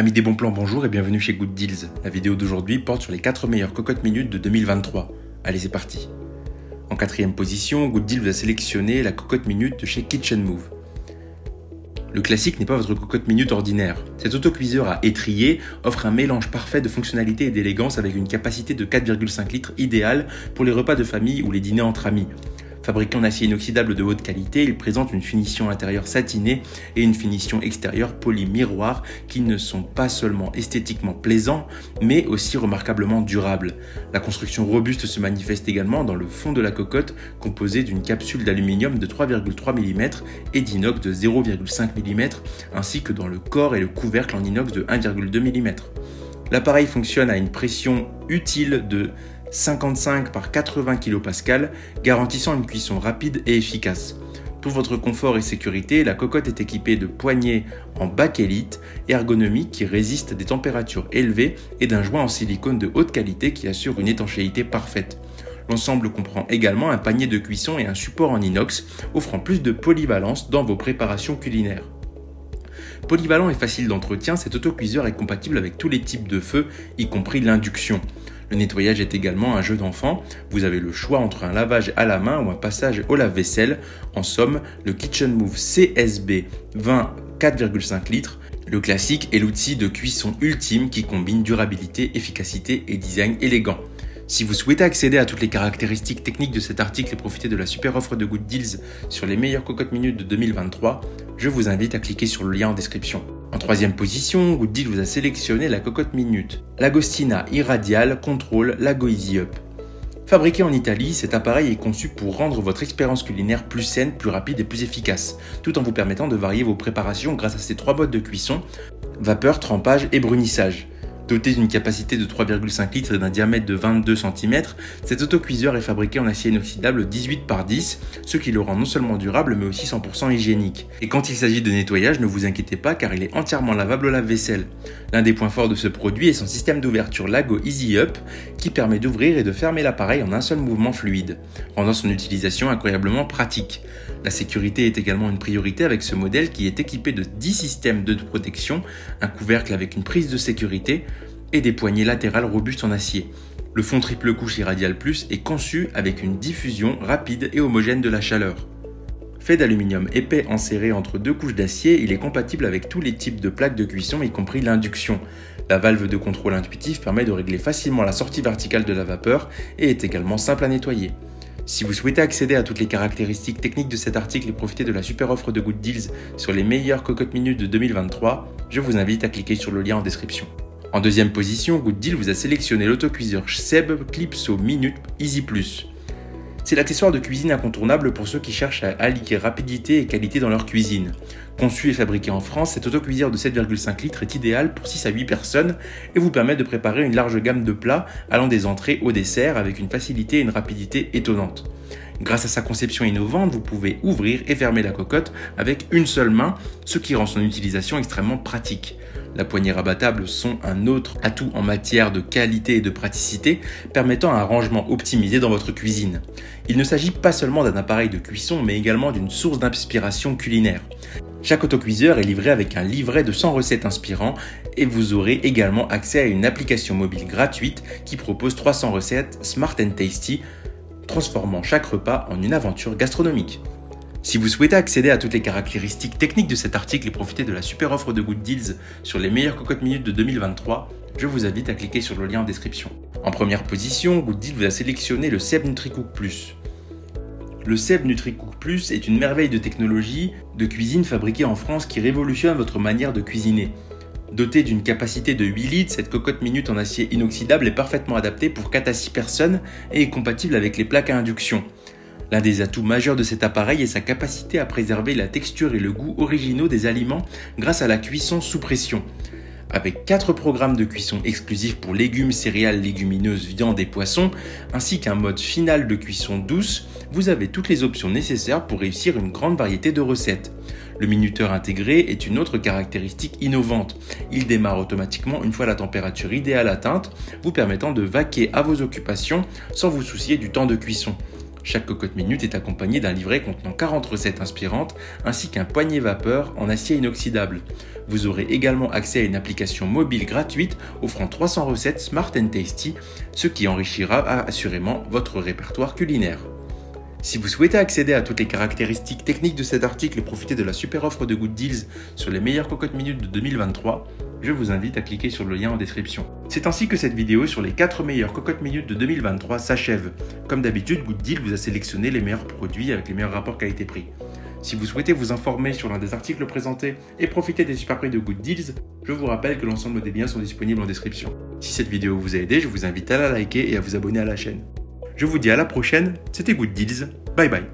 Amis des bons plans, bonjour et bienvenue chez Good Deals. La vidéo d'aujourd'hui porte sur les 4 meilleures cocottes minutes de 2023. Allez, c'est parti. En 4e position, Good Deals vous a sélectionné la cocotte minute de chez Kitchen Move. Le classique n'est pas votre cocotte minute ordinaire. Cet autocuiseur à étrier offre un mélange parfait de fonctionnalité et d'élégance avec une capacité de 4,5 litres idéale pour les repas de famille ou les dîners entre amis. Fabriqué en acier inoxydable de haute qualité, il présente une finition intérieure satinée et une finition extérieure poly-miroir qui ne sont pas seulement esthétiquement plaisants, mais aussi remarquablement durables. La construction robuste se manifeste également dans le fond de la cocotte, composé d'une capsule d'aluminium de 3,3 mm et d'inox de 0,5 mm, ainsi que dans le corps et le couvercle en inox de 1,2 mm. L'appareil fonctionne à une pression utile de 55 par 80 kPa, garantissant une cuisson rapide et efficace. Pour votre confort et sécurité, la cocotte est équipée de poignées en bakélite ergonomiques qui résistent à des températures élevées et d'un joint en silicone de haute qualité qui assure une étanchéité parfaite. L'ensemble comprend également un panier de cuisson et un support en inox, offrant plus de polyvalence dans vos préparations culinaires. Polyvalent et facile d'entretien, cet autocuiseur est compatible avec tous les types de feux, y compris l'induction. Le nettoyage est également un jeu d'enfant. Vous avez le choix entre un lavage à la main ou un passage au lave-vaisselle. En somme, le Kitchen Move CSB 20 4,5 litres, le classique est l'outil de cuisson ultime qui combine durabilité, efficacité et design élégant. Si vous souhaitez accéder à toutes les caractéristiques techniques de cet article et profiter de la super offre de Good Deals sur les meilleures cocottes minutes de 2023, je vous invite à cliquer sur le lien en description. En 3e position, Good Deals vous a sélectionné la cocotte minute Lagostina Irradial Control Lago Easy Up. Fabriqué en Italie, cet appareil est conçu pour rendre votre expérience culinaire plus saine, plus rapide et plus efficace, tout en vous permettant de varier vos préparations grâce à ses 3 modes de cuisson, vapeur, trempage et brunissage. Doté d'une capacité de 3,5 litres et d'un diamètre de 22 cm, cet autocuiseur est fabriqué en acier inoxydable 18 par 10, ce qui le rend non seulement durable mais aussi 100% hygiénique. Et quand il s'agit de nettoyage, ne vous inquiétez pas car il est entièrement lavable au lave-vaisselle. L'un des points forts de ce produit est son système d'ouverture Lago Easy Up qui permet d'ouvrir et de fermer l'appareil en un seul mouvement fluide, rendant son utilisation incroyablement pratique. La sécurité est également une priorité avec ce modèle qui est équipé de 10 systèmes de protection, un couvercle avec une prise de sécurité et des poignées latérales robustes en acier. Le fond triple couche Irradial Plus est conçu avec une diffusion rapide et homogène de la chaleur. Fait d'aluminium épais enserré entre 2 couches d'acier, il est compatible avec tous les types de plaques de cuisson, y compris l'induction. La valve de contrôle intuitif permet de régler facilement la sortie verticale de la vapeur et est également simple à nettoyer. Si vous souhaitez accéder à toutes les caractéristiques techniques de cet article et profiter de la super offre de Good Deals sur les meilleures cocottes minutes de 2023, je vous invite à cliquer sur le lien en description. En 2e position, Good Deals vous a sélectionné l'autocuiseur Seb Clipso Minute Easy Plus. C'est l'accessoire de cuisine incontournable pour ceux qui cherchent à allier rapidité et qualité dans leur cuisine. Conçu et fabriqué en France, cet autocuiseur de 7,5 litres est idéal pour 6 à 8 personnes et vous permet de préparer une large gamme de plats allant des entrées au dessert avec une facilité et une rapidité étonnantes. Grâce à sa conception innovante, vous pouvez ouvrir et fermer la cocotte avec une seule main, ce qui rend son utilisation extrêmement pratique. La poignée rabattable sont un autre atout en matière de qualité et de praticité, permettant un rangement optimisé dans votre cuisine. Il ne s'agit pas seulement d'un appareil de cuisson, mais également d'une source d'inspiration culinaire. Chaque autocuiseur est livré avec un livret de 100 recettes inspirantes et vous aurez également accès à une application mobile gratuite qui propose 300 recettes Smart & Tasty, transformant chaque repas en une aventure gastronomique. Si vous souhaitez accéder à toutes les caractéristiques techniques de cet article et profiter de la super offre de Good Deals sur les meilleures cocottes minutes de 2023, je vous invite à cliquer sur le lien en description. En 1re position, Good Deals vous a sélectionné le Seb NutriCook Plus. Le Seb NutriCook Plus est une merveille de technologie de cuisine fabriquée en France qui révolutionne votre manière de cuisiner. Dotée d'une capacité de 8 litres, cette cocotte minute en acier inoxydable est parfaitement adaptée pour 4 à 6 personnes et est compatible avec les plaques à induction. L'un des atouts majeurs de cet appareil est sa capacité à préserver la texture et le goût originaux des aliments grâce à la cuisson sous pression. Avec 4 programmes de cuisson exclusifs pour légumes, céréales, légumineuses, viande et poissons, ainsi qu'un mode final de cuisson douce, vous avez toutes les options nécessaires pour réussir une grande variété de recettes. Le minuteur intégré est une autre caractéristique innovante. Il démarre automatiquement une fois la température idéale atteinte, vous permettant de vaquer à vos occupations sans vous soucier du temps de cuisson. Chaque cocotte minute est accompagnée d'un livret contenant 40 recettes inspirantes ainsi qu'un poignet vapeur en acier inoxydable. Vous aurez également accès à une application mobile gratuite offrant 300 recettes Smart & Tasty, ce qui enrichira assurément votre répertoire culinaire. Si vous souhaitez accéder à toutes les caractéristiques techniques de cet article et profiter de la super offre de Good Deals sur les meilleures cocottes minutes de 2023, je vous invite à cliquer sur le lien en description. C'est ainsi que cette vidéo sur les 4 meilleures cocottes minutes de 2023 s'achève. Comme d'habitude, Good Deals vous a sélectionné les meilleurs produits avec les meilleurs rapports qualité-prix. Si vous souhaitez vous informer sur l'un des articles présentés et profiter des super prix de Good Deals, je vous rappelle que l'ensemble des liens sont disponibles en description. Si cette vidéo vous a aidé, je vous invite à la liker et à vous abonner à la chaîne. Je vous dis à la prochaine, c'était Good Deals, bye bye.